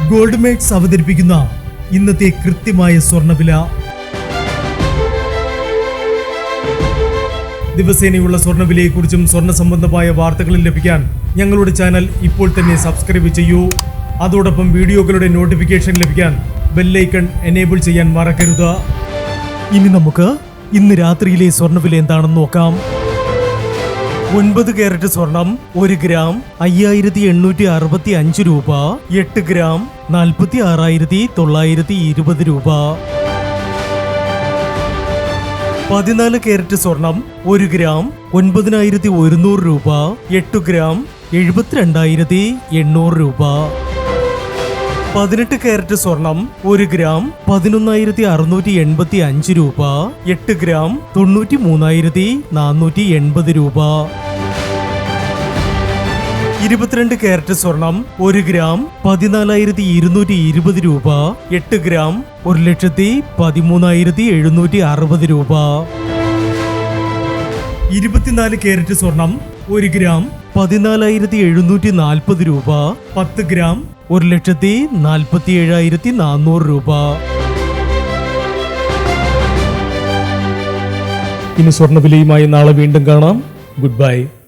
Gold makes അവതരിപ്പിക്കുന്ന ഇന്നത്തെ കൃത്യമായ സ്വർണ്ണവില. ദിവസേനയുള്ള സ്വർണ്ണവിലയെക്കുറിച്ചും സ്വർണ്ണ സംബന്ധമായ വാർത്തകളും ലഭിക്കാൻ ഞങ്ങളുടെ ചാനൽ ഇപ്പോൾ തന്നെ സബ്സ്ക്രൈബ് ചെയ്യൂ. അതോടൊപ്പം വീഡിയോകളുടെ നോട്ടിഫിക്കേഷൻ ലഭിക്കാൻ ബെല്ലൈക്കൺ എനേബിൾ ചെയ്യാൻ മറക്കരുത്. ഇനി നമുക്ക് ഇന്ന് രാത്രിയിലെ സ്വർണ്ണവില എന്താണെന്ന് നോക്കാം. 9 കാരറ്റ് സ്വർണം 1 ഗ്രാം 5865 രൂപ. 8 ഗ്രാം 46,920 രൂപ. 14 കാരറ്റ് സ്വർണം 1 ഗ്രാം 9100 രൂപ. 8 ഗ്രാം 72,800 രൂപ. 18 കാരറ്റ് സ്വർണം 1 ഗ്രാം 11,685 രൂപ. 8 ഗ്രാം 93,480 രൂപ. 22 കാരറ്റ് സ്വർണം 1 ഗ്രാം 14,220 രൂപ. 8 ഗ്രാം 1,13,760 രൂപ. 24 കാരറ്റ് സ്വർണം 1 ഗ്രാം 14,740 രൂപ. 10 ഗ്രാം 1,47,400 രൂപ. ഇനി സ്വർണ്ണവിലയുമായി നാളെ വീണ്ടും കാണാം. Good bye.